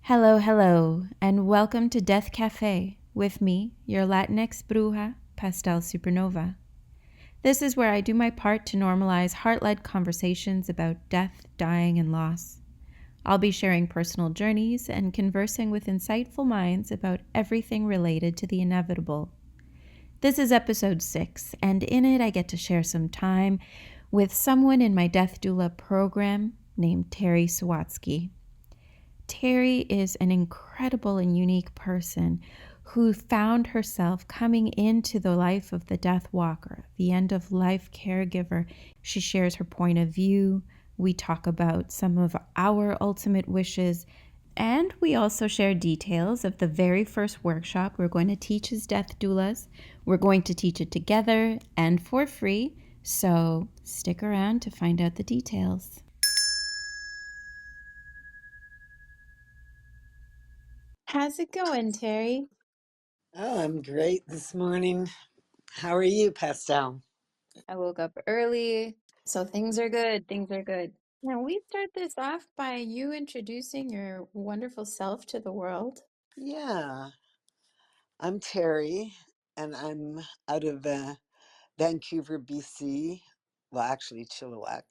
Hello, hello, and welcome to Death Cafe with me, your Latinx bruja, Pastel Supernova. This is where I do my part to normalize heart-led conversations about death, dying, and loss. I'll be sharing personal journeys and conversing with insightful minds about everything related to the inevitable. This is episode 6, and in it I get to share some time with someone in my death doula program named Terry Sawatzky. Terry is an incredible and unique person who found herself coming into the life of the death walker, the end-of-life caregiver. She shares her point of view. We talk about some of our ultimate wishes, and we also share details of the very first workshop we're going to teach as death doulas. We're going to teach it together and for free, so stick around to find out the details. How's it going, Terry? Oh, I'm great this morning. How are you, Pastel? I woke up early, so things are good. Things are good. Now, we start this off by you introducing your wonderful self to the world. Yeah, I'm Terry, and I'm out of Vancouver, BC. Well, actually, Chilliwack.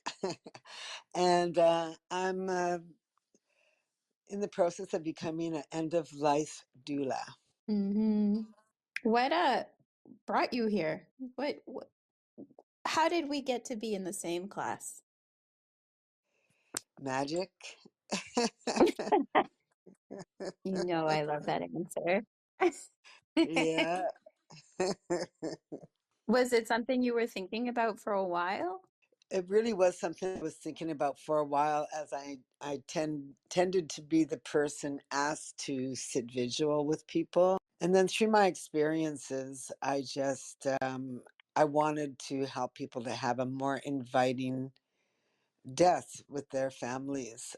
And I'm in the process of becoming an end-of-life doula. Mm-hmm. What brought you here? What how did we get to be in the same class? Magic? You know I love that answer. Yeah. Was it something you were thinking about for a while? It really was something I was thinking about for a while, as I tended to be the person asked to sit visual with people. And then through my experiences, I wanted to help people to have a more inviting death with their families,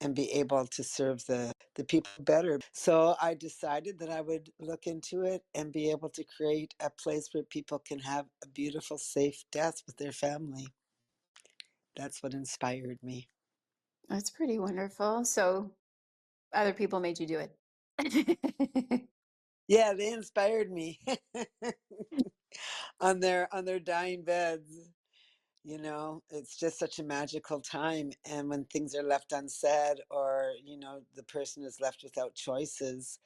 and be able to serve the people better. So I decided that I would look into it and be able to create a place where people can have a beautiful, safe death with their family. That's what inspired me. That's pretty wonderful. So other people made you do it. Yeah, they inspired me on their dying beds. It's just such a magical time. And when things are left unsaid, or the person is left without choices,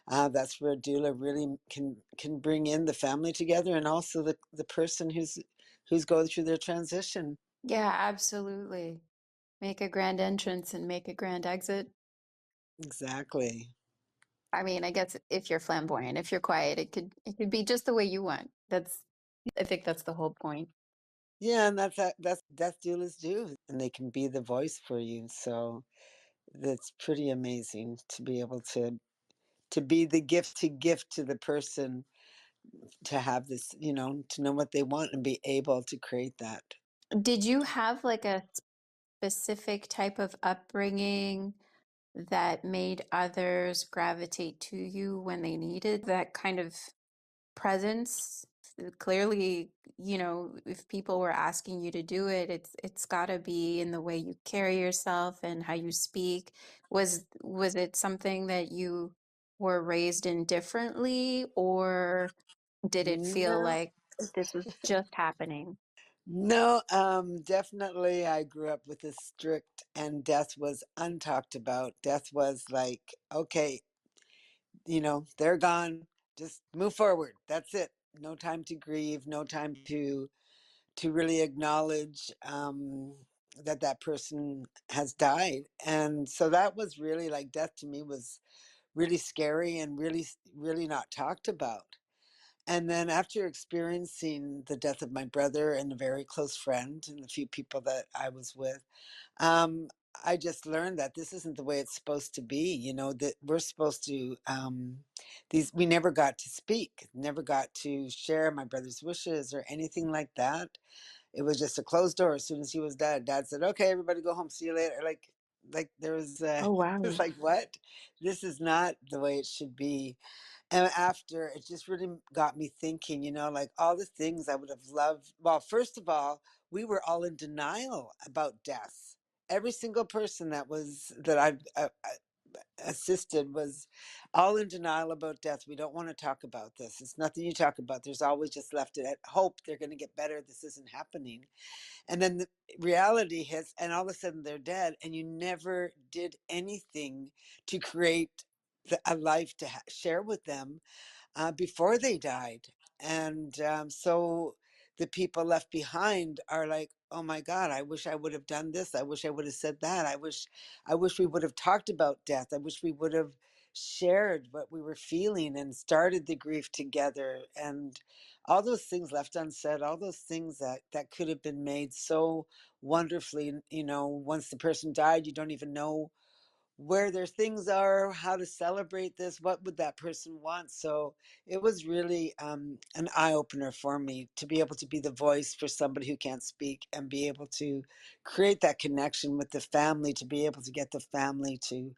that's where doula really can bring in the family together, and also the person who's going through their transition. Yeah, absolutely. Make a grand entrance and make a grand exit. Exactly. I mean, I guess if you're flamboyant, if you're quiet, it could be just the way you want. I think that's the whole point. Yeah, and that's death doulas do, and they can be the voice for you. So that's pretty amazing to be able to be the gift to the person, to have this, to know what they want and be able to create that. Did you have like a specific type of upbringing that made others gravitate to you when they needed that kind of presence? Clearly, if people were asking you to do it, it's got to be in the way you carry yourself and how you speak. Was it something that you were raised in differently, or did it feel No, like this was just happening? no, definitely I grew up with a strict, and death was untalked about. Death was like, okay, they're gone, just move forward. That's it. No time to grieve, no time to really acknowledge that person has died. And so that was really like, death to me was really scary and really, really not talked about. And then after experiencing the death of my brother and a very close friend and the few people that I was with, um, I just learned that this isn't the way it's supposed to be. That we're supposed to, we never got to speak, never got to share my brother's wishes or anything like that. It was just a closed door. As soon as he was dead, Dad said, "Okay, everybody go home. See you later." Like there was, Oh, it was wow. like, what? This is not the way it should be. And after, it just really got me thinking, like all the things I would have loved. Well, first of all, we were all in denial about death. Every single person that assisted was all in denial about death. We don't want to talk about this. It's nothing you talk about. There's always just left it at hope they're going to get better. This isn't happening. And then the reality hits, and all of a sudden they're dead, and you never did anything to create a life to share with them before they died. And so the people left behind are like, oh my God, I wish I would have done this. I wish I would have said that. I wish we would have talked about death. I wish we would have shared what we were feeling and started the grief together. And all those things left unsaid, all those things that could have been made so wonderfully, once the person died, you don't even know where their things are, how to celebrate this, what would that person want. So it was really an eye opener for me to be able to be the voice for somebody who can't speak and be able to create that connection with the family, to be able to get the family to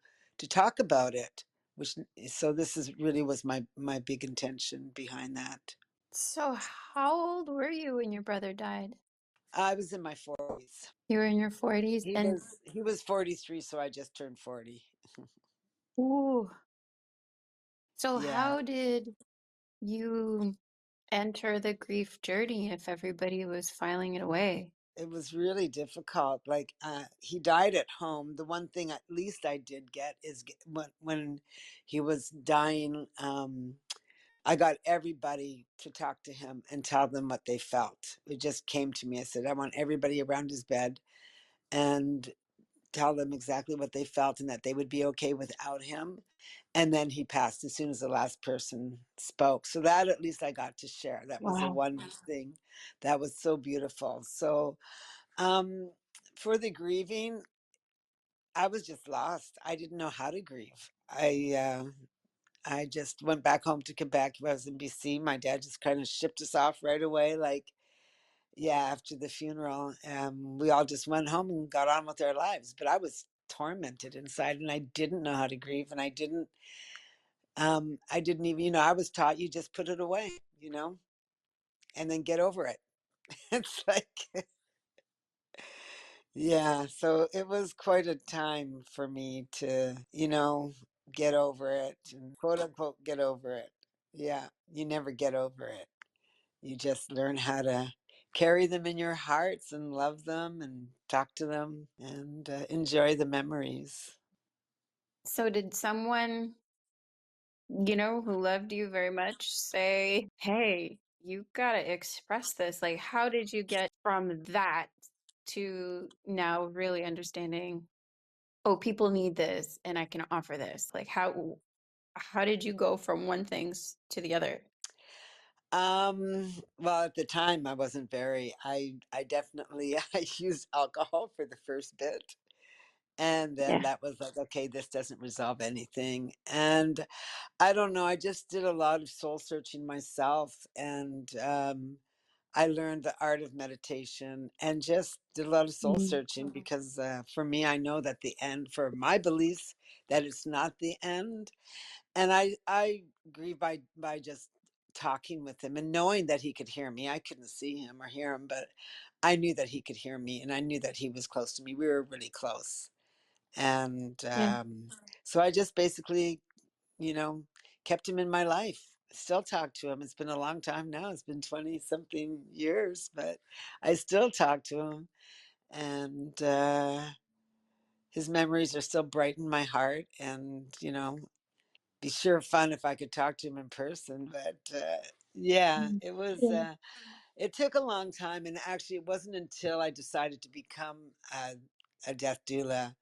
talk about it. Which so this is really was my big intention behind that. So, how old were you when your brother died? I was in my 40s. You were in your 40s, He and was 43, so I just turned 40. ooh. So, Yeah. how did you enter the grief journey if everybody was filing it away? It was really difficult. Like he died at home. The one thing at least I did get is when he was dying, I got everybody to talk to him and tell them what they felt. It just came to me. I said, I want everybody around his bed and tell them exactly what they felt and that they would be okay without him. And then he passed as soon as the last person spoke. So that at least I got to share. That was the Wow. one thing that was so beautiful. So um, for the grieving, I was just lost. I didn't know how to grieve. I just went back home to Quebec. I was in BC. My dad just kind of shipped us off right away. Like, yeah, after the funeral, we all just went home and got on with our lives. But I was tormented inside, and I didn't know how to grieve, and I didn't even, I was taught you just put it away, and then get over it. It's like, yeah, so it was quite a time for me to, get over it and quote unquote get over it. Yeah, you never get over it. You just learn how to carry them in your hearts and love them and talk to them and enjoy the memories. So, did someone, who loved you very much say, hey, you got to express this? Like, how did you get from that to now really understanding, oh, people need this and I can offer this? Like, how did you go from one things to the other? Well, at the time I wasn't I definitely, I used alcohol for the first bit. And then Yeah. that was like, okay, this doesn't resolve anything. And I don't know, I just did a lot of soul searching myself. And I learned the art of meditation and just did a lot of soul Mm. searching because for me, I know that the end, for my beliefs, that it's not the end. And I grieve by just talking with him and knowing that he could hear me. I couldn't see him or hear him, but I knew that he could hear me and I knew that he was close to me. We were really close. And Yeah. so I just basically, you know, kept him in my life. Still talk to him. It's been a long time now. It's been 20 something years, but I still talk to him. And his memories are still bright in my heart. And, be sure fun if I could talk to him in person. But yeah, Mm. it was. Yeah. It took a long time, and actually, it wasn't until I decided to become a death doula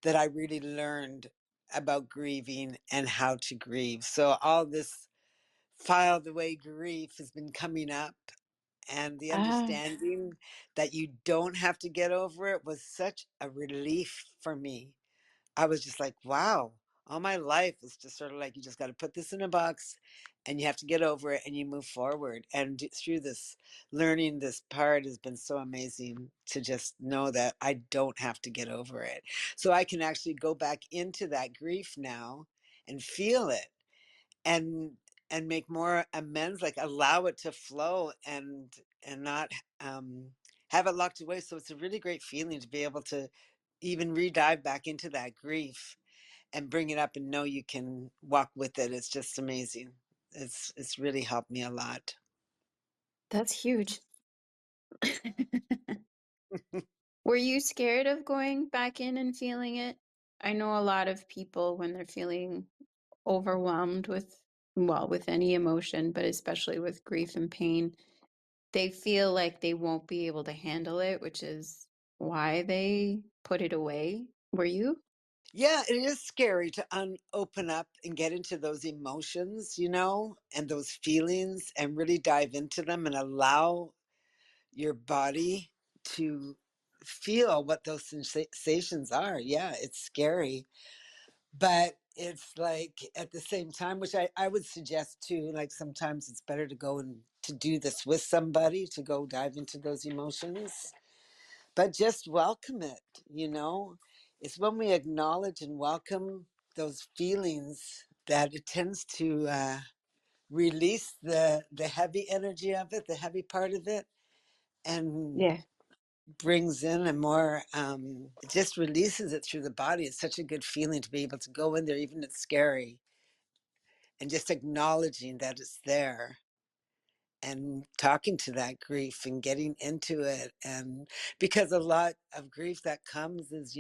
that I really learned about grieving and how to grieve. So all this filed away grief has been coming up, and the Ah. understanding that you don't have to get over it was such a relief for me. I was just like, wow, all my life is just sort of like you just got to put this in a box and you have to get over it and you move forward. And through this learning this part has been so amazing to just know that I don't have to get over it. So I can actually go back into that grief now and feel it and make more amends, like allow it to flow and not have it locked away. So it's a really great feeling to be able to even re-dive back into that grief and bring it up and know you can walk with it. It's just amazing. It's really helped me a lot. That's huge. Were you scared of going back in and feeling it? I know a lot of people when they're feeling overwhelmed with, well, with any emotion, but especially with grief and pain, they feel like they won't be able to handle it, which is why they put it away. Were you? Yeah, it is scary to open up and get into those emotions, and those feelings and really dive into them and allow your body to feel what those sensations are. Yeah, it's scary. But it's like at the same time, which I would suggest too, like sometimes it's better to go and to do this with somebody to go dive into those emotions, but just welcome it. It's when we acknowledge and welcome those feelings that it tends to release the heavy energy of it, the heavy part of it, and Yeah. brings in a more it just releases it through the body. It's such a good feeling to be able to go in there, even if it's scary, and just acknowledging that it's there and talking to that grief and getting into it. And because a lot of grief that comes is,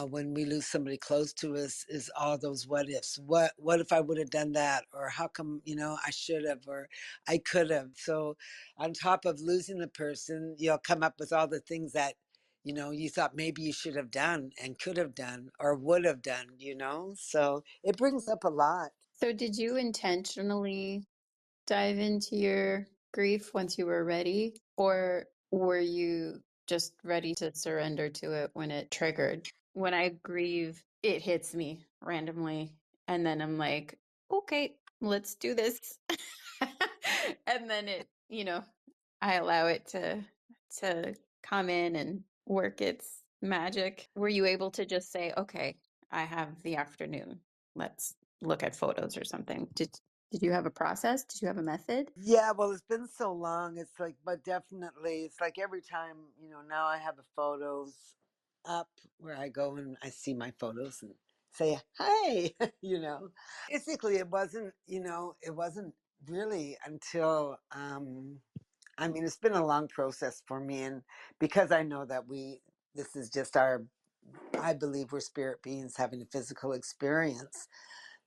when we lose somebody close to us, is all those what ifs. What if I would have done that? Or how come, I should have, or I could have. So on top of losing the person, you'll come up with all the things that, you thought maybe you should have done and could have done or would have done. So it brings up a lot. So did you intentionally dive into your grief once you were ready, or were you just ready to surrender to it when it triggered? When I grieve, it hits me randomly, and then I'm like, okay, let's do this. And then I allow it to come in and work its magic. Were you able to just say, okay, I have the afternoon. Let's look at photos or something? Did you have a process? Did you have a method? Yeah, well, it's been so long. It's like, but definitely, it's like every time, now I have the photos up where I go and I see my photos and say, "Hey," Basically, it wasn't really until, I mean, it's been a long process for me, and because I know that this is just I believe we're spirit beings having a physical experience.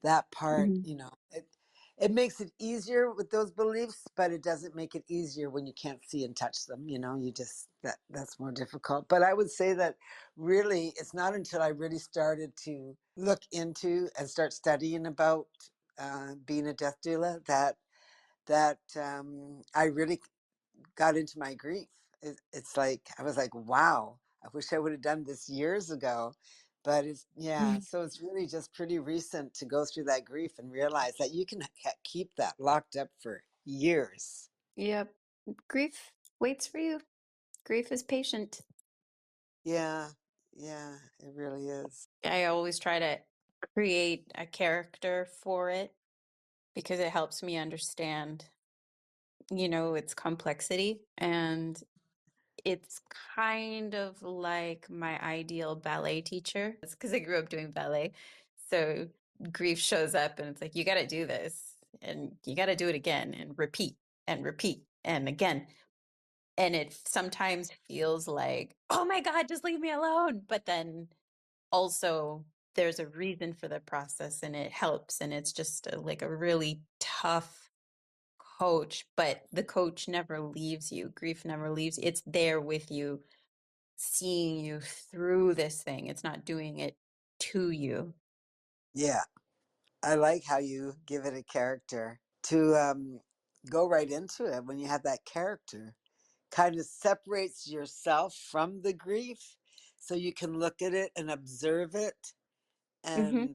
That part, Mhm. it makes it easier with those beliefs, but it doesn't make it easier when you can't see and touch them. You just that's more difficult. But I would say that really it's not until I really started to look into and start studying about being a death doula that I really got into my grief. It's like I was like, wow, I wish I would have done this years ago. But it's yeah, Mhm. so it's really just pretty recent to go through that grief and realize that you can keep that locked up for years. Yep. Grief waits for you. Grief is patient. Yeah, yeah, it really is. I always try to create a character for it because it helps me understand, its complexity. And it's kind of like my ideal ballet teacher. It's because I grew up doing ballet. So grief shows up and it's like, you got to do this and you got to do it again and repeat and again. And it sometimes feels like, oh my God, just leave me alone. But then also, there's a reason for the process and it helps. And it's just like a really tough coach, but the coach never leaves you. Grief never leaves you. It's there with you, seeing you through this thing. It's not doing it to you. Yeah, I like how you give it a character to go right into it when you have that character. Kind of separates yourself from the grief so you can look at it and observe it, Hmm.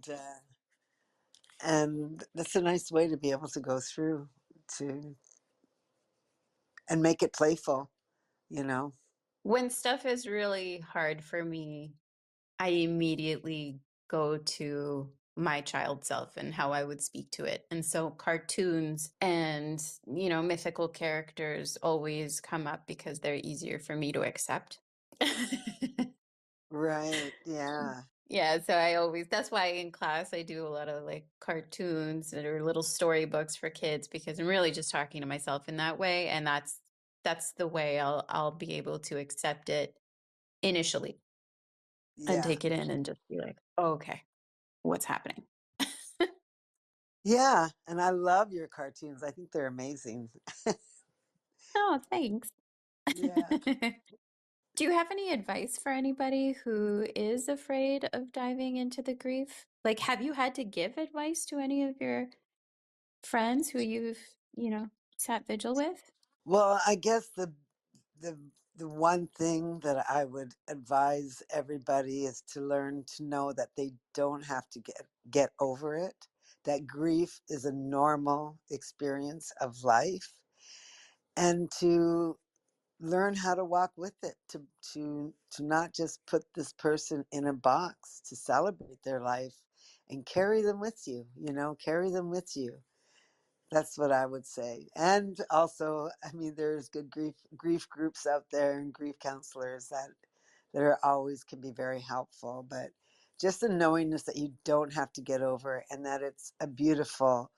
and that's a nice way to be able to go through to and make it playful. When stuff is really hard for me, I immediately go to my child self and how I would speak to it. And so cartoons and, mythical characters always come up because they're easier for me to accept. Right, yeah. Yeah, so I always, that's why in class I do a lot of like cartoons or little storybooks for kids because I'm really just talking to myself in that way, and that's the way I'll be able to accept it initially and Yeah. take it in and just be like, oh, okay, what's happening? Yeah. And I love your cartoons. I think they're amazing. Oh, thanks. Yeah. Do you have any advice for anybody who is afraid of diving into the grief? Like, have you had to give advice to any of your friends who you've sat vigil with? Well, I guess the one thing that I would advise everybody is to learn to know that they don't have to get over it. That grief is a normal experience of life, and to learn how to walk with it. To not just put this person in a box. To celebrate their life and carry them with you. Carry them with you. That's what I would say. And also, I mean, there's good grief groups out there and grief counselors that are always can be very helpful. But just the knowingness that you don't have to get over it, and that it's a beautiful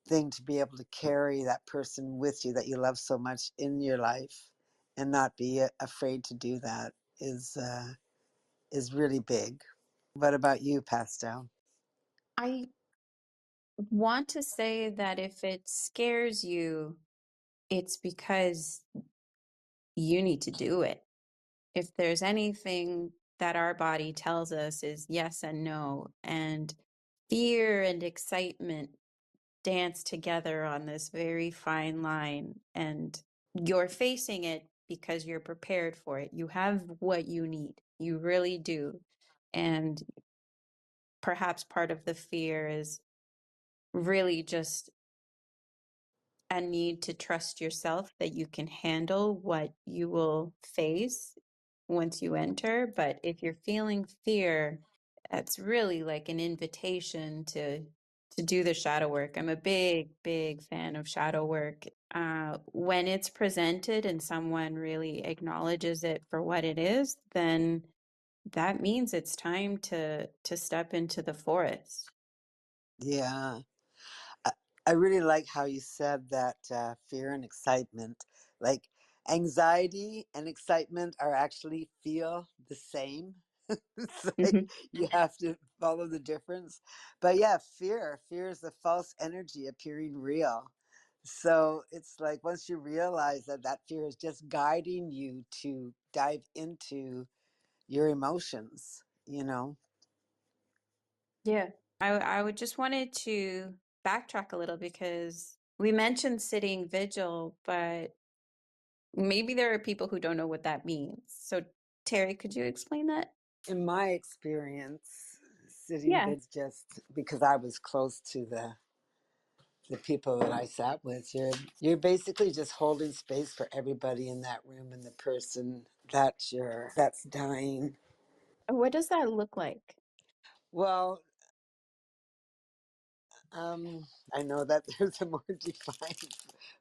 thing to be able to carry that person with you that you love so much in your life, and not be afraid to do that is really big. What about you, Pastel? I want to say that if it scares you, it's because you need to do it. If there's anything that our body tells us is yes and no, and fear and excitement dance together on this very fine line, and you're facing it because you're prepared for it. You have what you need. You really do. And perhaps part of the fear is really just a need to trust yourself that you can handle what you will face once you enter. But if you're feeling fear, that's really like an invitation to do the shadow work. I'm a big, big fan of shadow work. When it's presented and someone really acknowledges it for what it is, then that means it's time to step into the forest. Yeah. I I really like how you said that fear and excitement, like anxiety and excitement, are actually feel the same. It's like Mhm. you have to follow the difference. But yeah, fear is the false energy appearing real. So it's like once you realize that that fear is just guiding you to dive into your emotions. Yeah. I would just wanted to backtrack a little because we mentioned sitting vigil, but maybe there are people who don't know what that means. So, Terry, could you explain that? In my experience, sitting Yeah. with just because I was close to the people that I sat with, you're basically just holding space for everybody in that room and the person that's dying. What does that look like? Well, um, I know that there's a more defined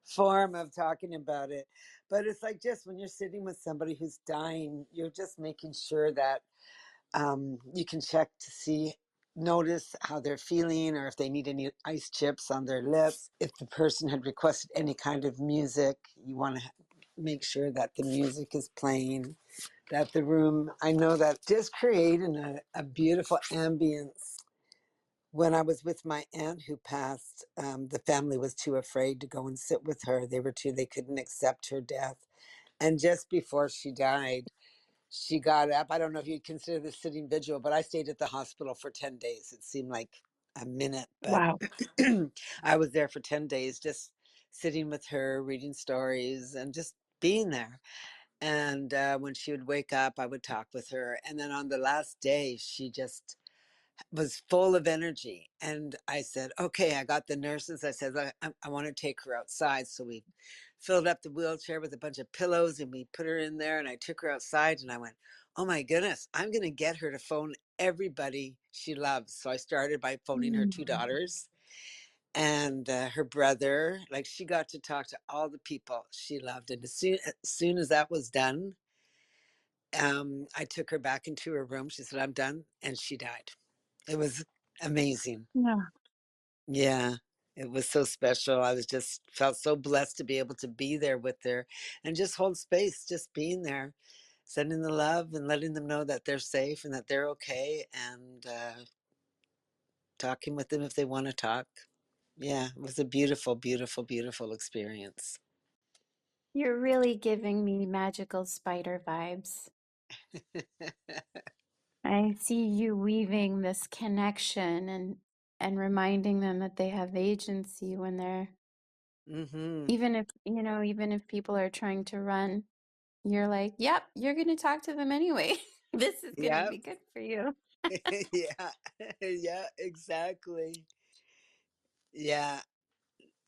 form of talking about it, but it's like just when you're sitting with somebody who's dying, you're just making sure that you can check to see, notice how they're feeling, or if they need any ice chips on their lips. If the person had requested any kind of music, you want to make sure that the music is playing, that the room, I know that just creating a beautiful ambience. When I was with my aunt who passed, the family was too afraid to go and sit with her. They couldn't accept her death. And just before she died, she got up. I don't know if you'd consider this sitting vigil, but I stayed at the hospital for 10 days. It seemed like a minute, but Wow. I was there for 10 days, just sitting with her, reading stories, and just being there. And when she would wake up, I would talk with her. And then on the last day, she just was full of energy. And I said, okay, I got the nurses. I said, I want to take her outside. So we filled up the wheelchair with a bunch of pillows and we put her in there. And I took her outside and I went, oh my goodness, I'm going to get her to phone everybody she loves. So I started by phoning her two Mm. daughters and her brother. Like she got to talk to all the people she loved. And as soon as that was done, I took her back into her room. She said, "I'm done," and she died. It was amazing. Yeah. Yeah, it was so special. I was just felt so blessed to be able to be there with her and just hold space, just being there, sending the love and letting them know that they're safe and that they're okay, and talking with them if they want to talk. Yeah, it was a beautiful, beautiful, beautiful experience. You're really giving me magical spider vibes. I see you weaving this connection and reminding them that they have agency when they're Mm-hmm. even if, even if people are trying to run, you're like, "Yep, you're going to talk to them anyway. This is going to Yeah, be good for you." yeah, yeah, exactly. Yeah.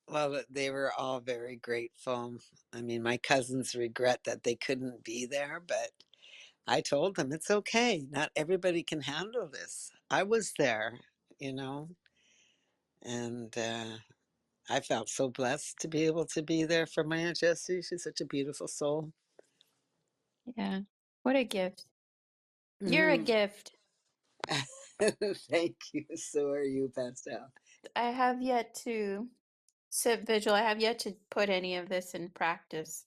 Well, they were all very grateful. I mean, my cousins regret that they couldn't be there, but I told them it's okay. Not everybody can handle this. I was there, you know, and I felt so blessed to be able to be there for my Aunt Jessie. She's such a beautiful soul. Yeah. What a gift. You're a Hmm. gift. Thank you. So are you, Pastel. I have yet to sit vigil. I have yet to put any of this in practice.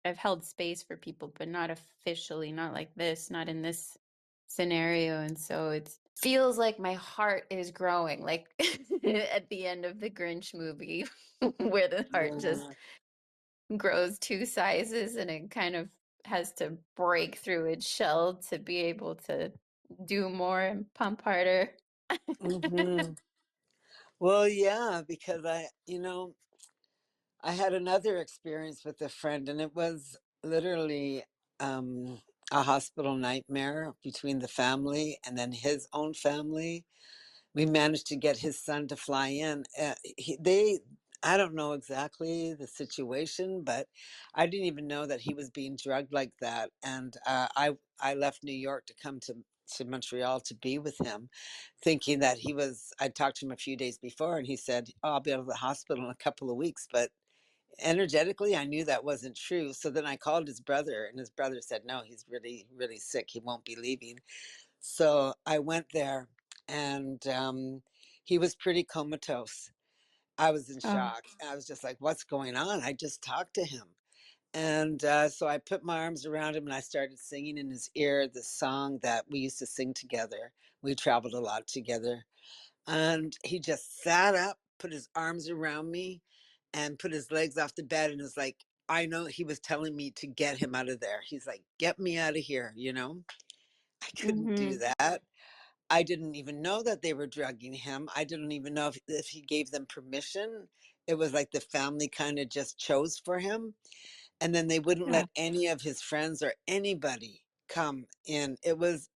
I've held space for people, but not officially, not like this, not in this scenario. And so it feels like my heart is growing, like at the end of the Grinch movie, where the heart just Yeah. grows two sizes and it kind of has to break through its shell to be able to do more and pump harder. Hmm. Well, yeah, because I had another experience with a friend, and it was literally a hospital nightmare between the family and then his own family. We managed to get his son to fly in. I don't know exactly the situation, but I didn't even know that he was being drugged like that. And I left New York to come to Montreal to be with him, thinking that he was. I talked to him a few days before, and he said, "Oh, I'll be out of the hospital in a couple of weeks," but energetically I knew that wasn't true. So then I called his brother, and his brother said, "No, he's really really sick, he won't be leaving." So I went there, and he was pretty comatose. I was in Oh. shock. I was just like, "What's going on?" I just talked to him, and so I put my arms around him and I started singing in his ear the song that we used to sing together. We traveled a lot together, and he just sat up, put his arms around me, and put his legs off the bed, and was like, I know he was telling me to get him out of there. He's like, "Get me out of here," you know? I couldn't do Mm-hmm. that. I didn't even know that they were drugging him. I didn't even know if he gave them permission. It was like the family kind of just chose for him. And then they wouldn't Yeah. let any of his friends or anybody come in. It was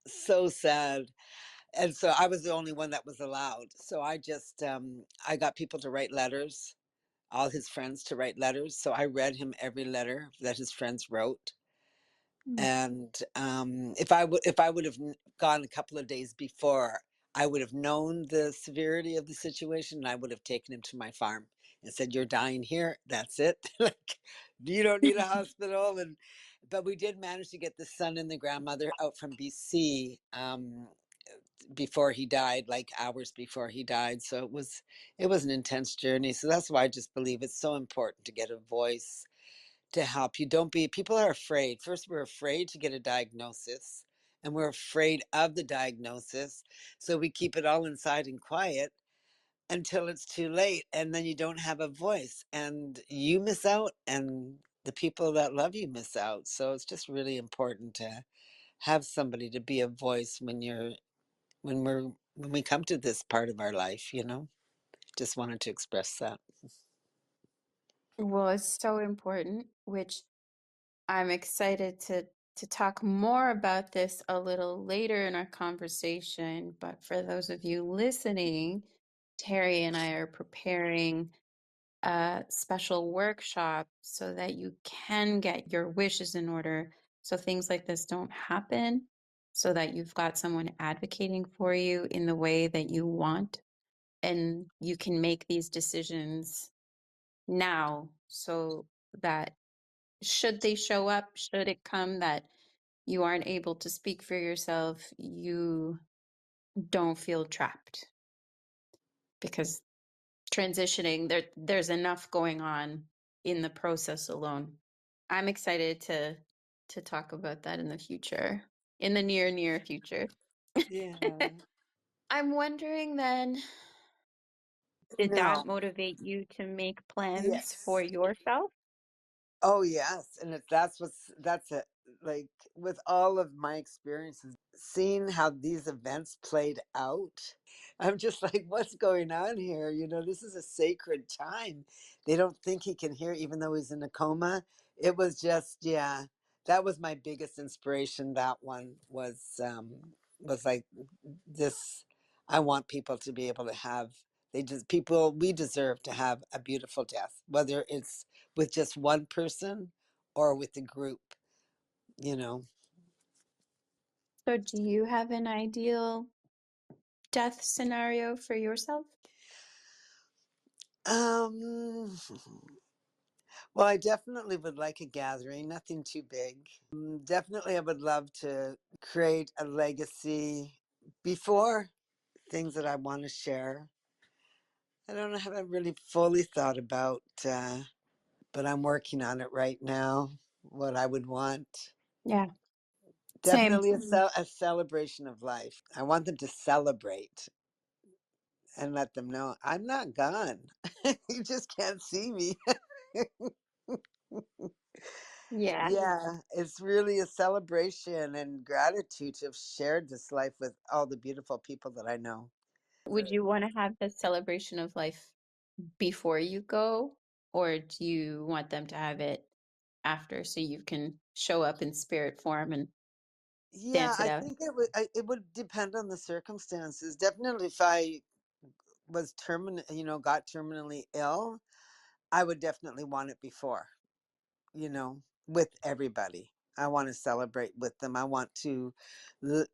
so sad. And so I was the only one that was allowed. So I just I got people to write letters, all his friends to write letters. So I read him every letter that his friends wrote. Mm. And if I would have gone a couple of days before, I would have known the severity of the situation, and I would have taken him to my farm and said, "You're dying here. That's it. Like, you don't need a hospital." And but we did manage to get the son and the grandmother out from BC before he died, like hours before he died. So it was an intense journey. So that's why I just believe it's so important to get a voice to help you. Don't be, people are afraid. First, we're afraid to get a diagnosis, and we're afraid of the diagnosis. So we keep it all inside and quiet until it's too late. And then you don't have a voice, and you miss out, and the people that love you miss out. So it's just really important to have somebody to be a voice when we come to this part of our life. Just wanted to express that. Well, it's so important, which I'm excited to talk more about this a little later in our conversation. But for those of you listening, Terry and I are preparing a special workshop so that you can get your wishes in order so things like this don't happen, so that you've got someone advocating for you in the way that you want, and you can make these decisions now so that should they show up, should it come that you aren't able to speak for yourself, you don't feel trapped because transitioning there's enough going on in the process alone. I'm excited to talk about that in the future, in the near future. Yeah. I'm wondering then, did No. that motivate you to make plans for Yes. yourself? Oh yes, and that's it. Like with all of my experiences, seeing how these events played out, I'm just like, what's going on here? This is a sacred time. They don't think he can hear, even though he's in a coma. It was just, yeah, that was my biggest inspiration. That one was like this. I want people to be able to have. We deserve to have a beautiful death, whether it's with just one person or with the group, you know. So do you have an ideal death scenario for yourself? Um, well, I definitely would like a gathering, nothing too big. Definitely, I would love to create a legacy before things that I want to share. I don't know, haven't really fully thought about, but I'm working on it right now. What I would want. Yeah, same. Definitely a celebration of life. I want them to celebrate and let them know I'm not gone. You just can't see me. Yeah. Yeah, it's really a celebration and gratitude to have shared this life with all the beautiful people that I know. Would you want to have the celebration of life before you go, or do you want them to have it after so you can show up in spirit form and Yeah, dance it I out? think it would depend on the circumstances. Definitely, if I was got terminally ill, I would definitely want it before. you know, with everybody. I want to celebrate with them. I want to, l-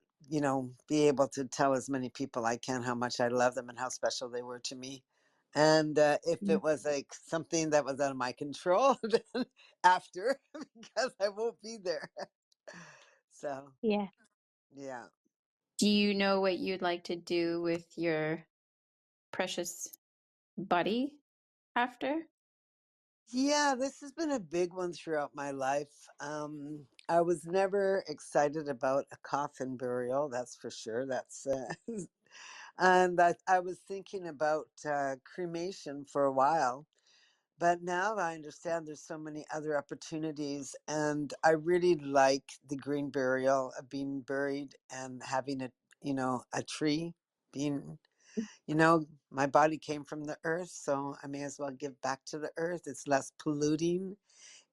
be able to tell as many people I can how much I love them and how special they were to me. And if Mm. it was like something that was out of my control, then after, because I won't be there. So, Yeah. yeah. Do you know what you'd like to do with your precious buddy after? Yeah, this has been a big one throughout my life. I was never excited about a coffin burial, that's for sure. That's And I was thinking about cremation for a while, but now I understand there's so many other opportunities, and I really like the green burial of being buried and having a tree. Being, my body came from the earth, so I may as well give back to the earth. It's less polluting.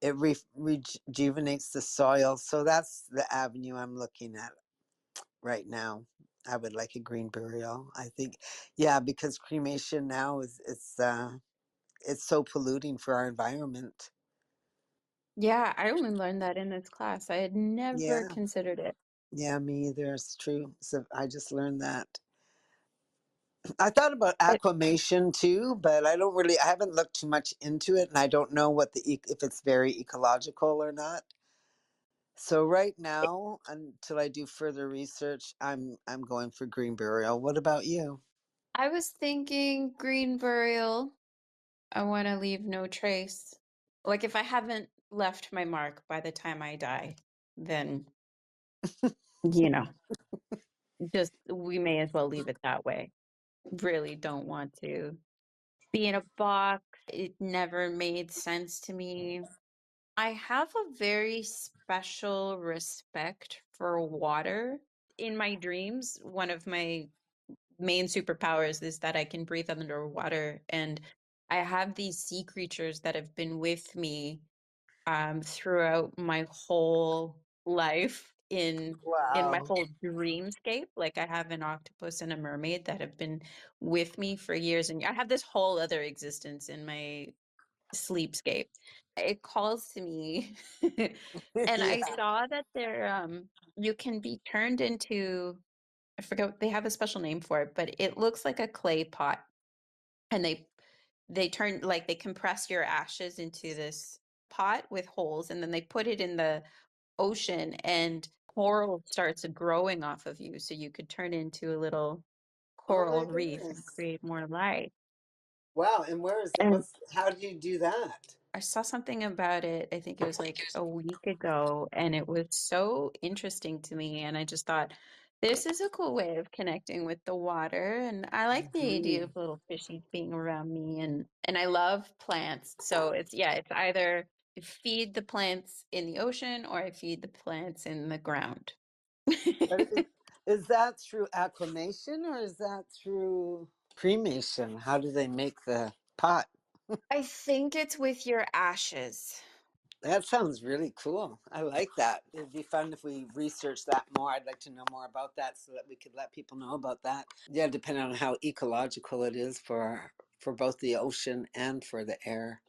It rejuvenates the soil. So that's the avenue I'm looking at right now. I would like a green burial. I think, yeah, because cremation now it's so polluting for our environment. Yeah, I only learned that in this class. I had never Yeah, considered it. yeah, me either. It's true. So I just learned that. I thought about It, aquamation too, but I haven't looked too much into it, and I don't know if it's very ecological or not. So right now, until I do further research, I'm going for green burial. What about you? I was thinking green burial. I want to leave no trace. Like if I haven't left my mark by the time I die, then, you know, just we may as well leave it that way. Really don't want to be in a box. It never made sense to me. I have a very special respect for water. In my dreams, one of my main superpowers is that I can breathe underwater. And I have these sea creatures that have been with me throughout my whole life in my Wow. whole dreamscape. Like I have an octopus and a mermaid that have been with me for years, and I have this whole other existence in my sleepscape. It calls to me, and I Yeah. saw that there you can be turned into, I forget, they have a special name for it, but it looks like a clay pot, and they turn, like they compress your ashes into this pot with holes, and then they put it in the ocean, and coral starts growing off of you so you could turn into a little Oh my coral reef and goodness. create more life. Wow. And where is it? And How do you do that? I saw something about it, I think it was like a week ago, and it was so interesting to me. And I just thought, this is a cool way of connecting with the water. And I like the idea Mhm. of little fishies being around me. And I love plants. So it's, yeah, it's either I feed the plants in the ocean or I feed the plants in the ground. But is that through acclimation or is that through cremation? How do they make the pot? I think it's with your ashes. That sounds really cool. I like that. It'd be fun if we research that more. I'd like to know more about that so that we could let people know about that. Yeah, depending on how ecological it is for both the ocean and for the air.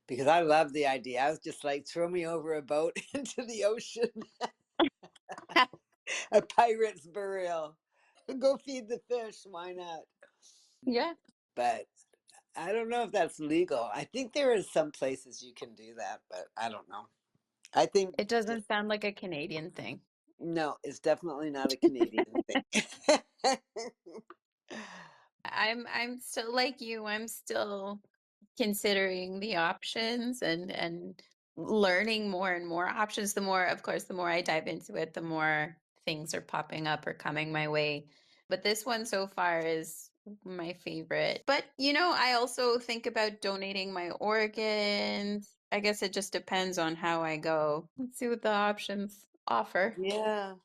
Because I love the idea. I was just like, throw me over a boat into the ocean, a pirate's burial. Go feed the fish. Why not? Yeah. But I don't know if that's legal. I think there is some places you can do that, but I don't know. I think It doesn't sound like a Canadian thing. no, it's definitely not a Canadian thing. I'm still like you. I'm still considering the options and learning more and more options. The more, of course, the more I dive into it, the more things are popping up or coming my way. But this one so far is my favorite. But I also think about donating my organs. I guess it just depends on how I go. Let's see what the options offer. Yeah.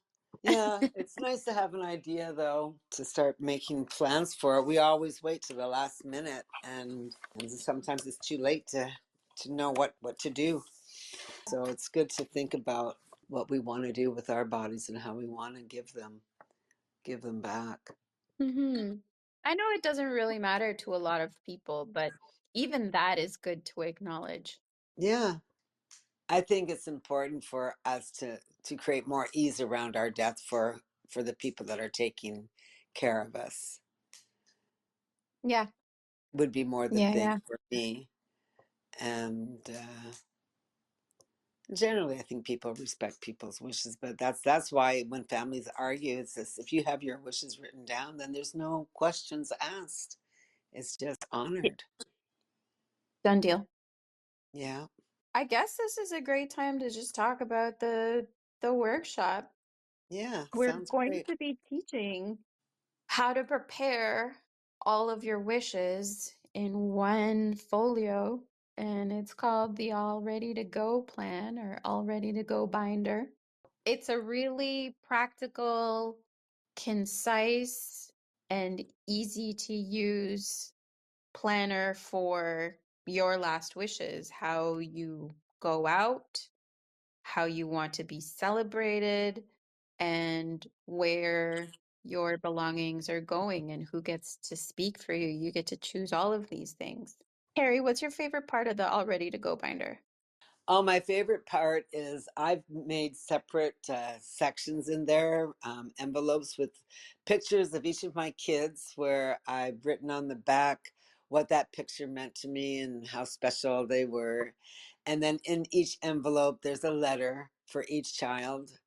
Yeah, it's nice to have an idea though, to start making plans for it. We always wait to the last minute and sometimes it's too late to know what to do. So it's good to think about what we want to do with our bodies and how we want to give them back. Hmm. I know it doesn't really matter to a lot of people, but even that is good to acknowledge. Yeah. I think it's important for us to create more ease around our death for the people that are taking care of us. Yeah. Would be more the Yeah, thing yeah. for me. And generally, I think people respect people's wishes. But that's why when families argue, it's this: if you have your wishes written down, then there's no questions asked. It's just Yeah. honored. Done deal. Yeah, I guess this is a great time to just talk about the workshop. yeah, We're sounds going great. to be teaching how to prepare all of your wishes in one folio, and it's called the All Ready to Go plan or All Ready to Go binder. It's a really practical, concise, and easy to use planner for your last wishes, how you go out, how you want to be celebrated, and where your belongings are going and who gets to speak for you. You get to choose all of these things. Carrie, what's your favorite part of the All Ready to Go binder? Oh, my favorite part is I've made separate sections in there, envelopes with pictures of each of my kids, where I've written on the back what that picture meant to me and how special they were. And then in each envelope, there's a letter for each child.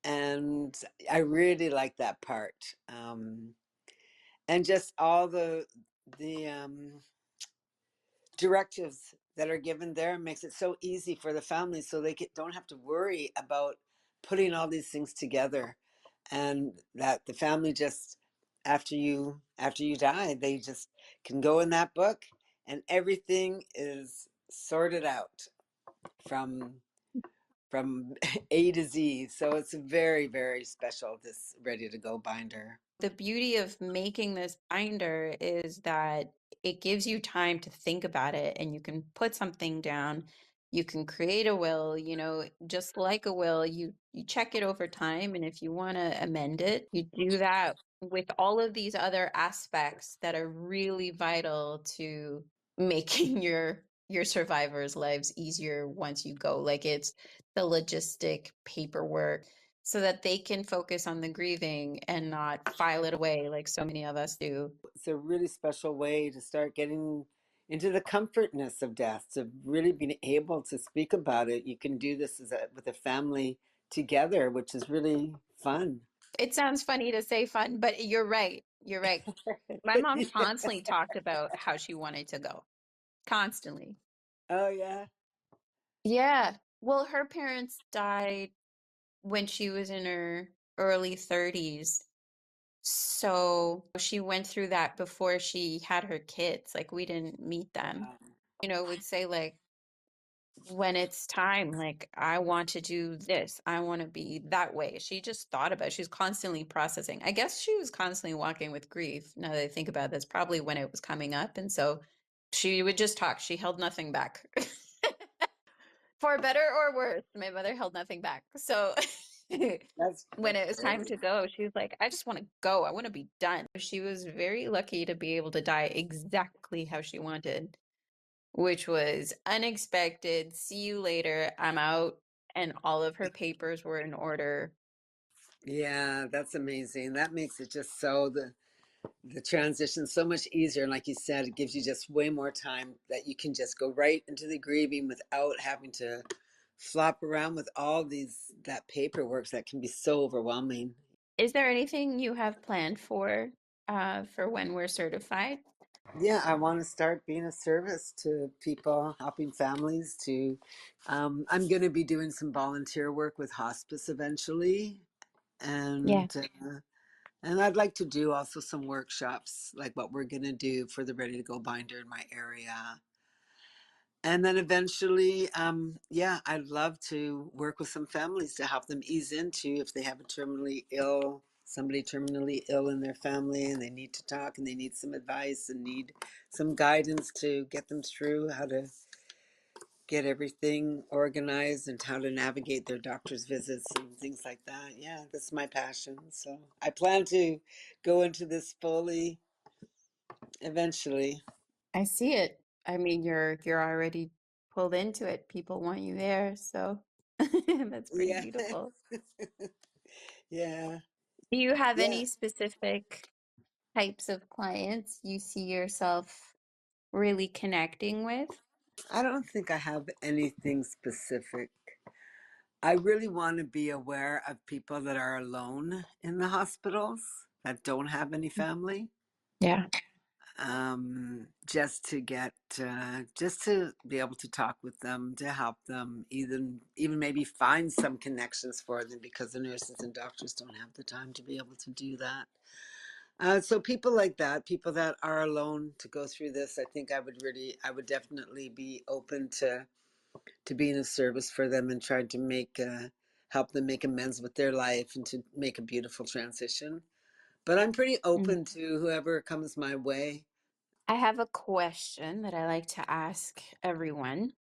And I really like that part. And just all the directives that are given there makes it so easy for the family so don't have to worry about putting all these things together, and that the family just after you die, they just can go in that book and everything is sorted out from from A to Z. So it's very, very special, this ready to go binder. The beauty of making this binder is that it gives you time to think about it and you can put something down. You can create a will, just like a will, you check it over time, and if you want to amend it, you do that with all of these other aspects that are really vital to making your survivors' lives easier once you go. Like it's the logistic paperwork so that they can focus on the grieving and not file it away like so many of us do. It's a really special way to start getting into the comfortness of death, to really being able to speak about it. You can do this with a family together, which is really fun. It sounds funny to say fun, but you're right. You're right. My mom Yeah. constantly talked about how she wanted to go. Constantly. Oh, yeah. Yeah. Well, her parents died when she was in her early 30s. So she went through that before she had her kids. Like we didn't meet them. Would say like when it's time, like I want to do this, I want to be that way. She just thought about it. She was constantly processing. I guess she was constantly walking with grief. Now that I think about it, that's probably when it was coming up. And so she would just talk. She held nothing back. For better or worse, my mother held nothing back. So when That's it was time great. to go, she was like, I just want to go. I want to be done. She was very lucky to be able to die exactly how she wanted, which was unexpected. See you later. I'm out. And all of her papers were in order. Yeah, that's amazing. That makes it just so the transition so much easier. And like you said, it gives you just way more time that you can just go right into the grieving without having to flop around with all these that paperwork that can be so overwhelming. Is there anything you have planned for when we're certified? Yeah, I want to start being a service to people, helping families to I'm going to be doing some volunteer work with hospice eventually, Yeah. and and I'd like to do also some workshops like what we're going to do for the Ready to Go binder in my area. And then eventually, yeah, I'd love to work with some families to help them ease into if they have a terminally ill, somebody terminally ill in their family and they need to talk and they need some advice and need some guidance to get them through how to get everything organized and how to navigate their doctor's visits and things like that. Yeah, that's my passion. So I plan to go into this fully eventually. I see it. I mean, you're already pulled into it. People want you there, so that's pretty Yeah. beautiful. Yeah. Do you have Yeah. any specific types of clients you see yourself really connecting with? I don't think I have anything specific. I really want to be aware of people that are alone in the hospitals that don't have any family. Yeah. Just to get, just to be able to talk with them, to help them, even maybe find some connections for them because the nurses and doctors don't have the time to be able to do that. So people like that, people that are alone to go through this, I think I would definitely be open to being a service for them and trying to make help them make amends with their life and to make a beautiful transition. But I'm pretty Mm. open to whoever comes my way. I have a question that I like to ask everyone.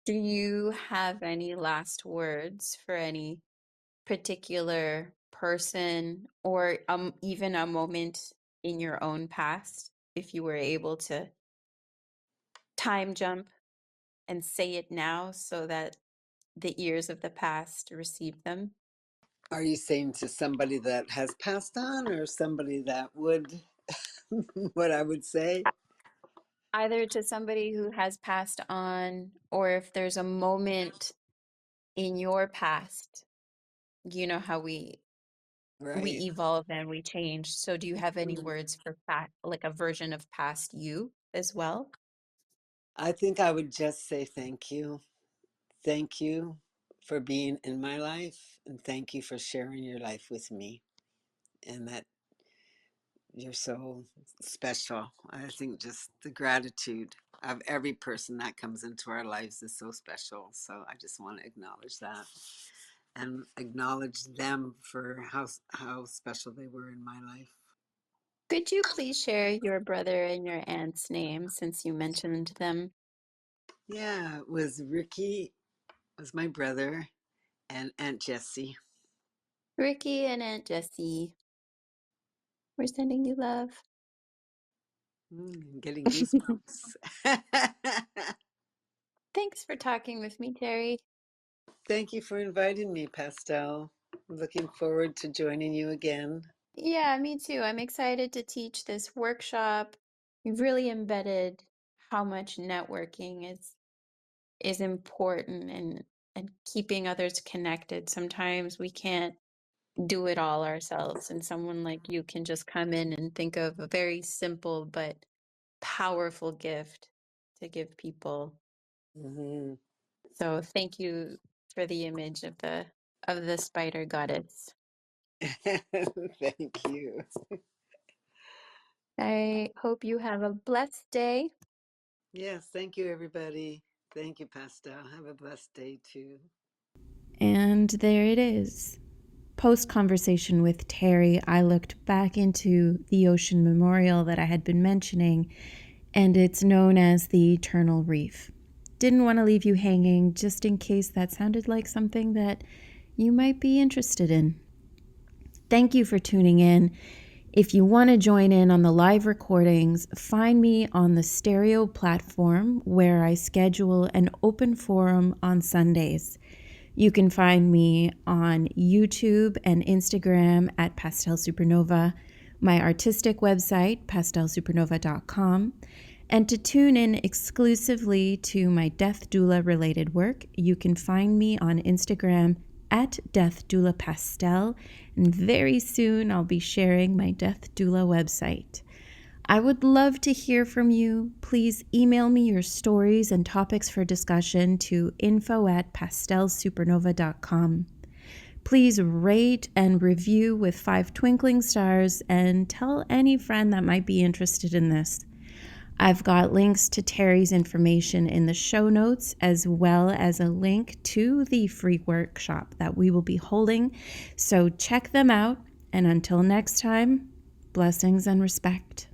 Do you have any last words for any particular person or even a moment in your own past, if you were able to time jump and say it now so that the ears of the past receive them? Are you saying to somebody that has passed on or somebody that would, what I would say? Either to somebody who has passed on, or if there's a moment in your past, you know how we Right. evolve and we change. So do you have any Mm. words for like a version of past you as well? I think I would just say thank you. Thank you for being in my life and thank you for sharing your life with me. And that you're so special. I think just the gratitude of every person that comes into our lives is so special. So I just want to acknowledge that and acknowledge them for how special they were in my life. Could you please share your brother and your aunt's name since you mentioned them? Yeah, it was Ricky was my brother and Aunt Jessie. Ricky and Aunt Jessie, we're sending you love. I'm getting goosebumps. Thanks for talking with me, Terry. Thank you for inviting me, Pastel. Looking forward to joining you again. Yeah, me too. I'm excited to teach this workshop. We've really embedded how much networking is important and keeping others connected. Sometimes we can't do it all ourselves, and someone like you can just come in and think of a very simple but powerful gift to give people. Hmm. So thank you for the image of the spider goddess. Thank you. I hope you have a blessed day. Yes, thank you, everybody. Thank you, Pastel. Have a blessed day, too. And there it is. Post conversation with Terry, I looked back into the ocean memorial that I had been mentioning, and it's known as the Eternal Reef. Didn't want to leave you hanging just in case that sounded like something that you might be interested in. Thank you for tuning in. If you want to join in on the live recordings, find me on the Stereo platform where I schedule an open forum on Sundays. You can find me on YouTube and Instagram at Pastel Supernova, my artistic website, pastelsupernova.com. And to tune in exclusively to my Death Doula related work, you can find me on Instagram at Death Doula Pastel. And very soon I'll be sharing my Death Doula website. I would love to hear from you. Please email me your stories and topics for discussion to info@pastelsupernova.com. Please rate and review with 5 twinkling stars and tell any friend that might be interested in this. I've got links to Terry's information in the show notes, as well as a link to the free workshop that we will be holding. So check them out. And until next time, blessings and respect.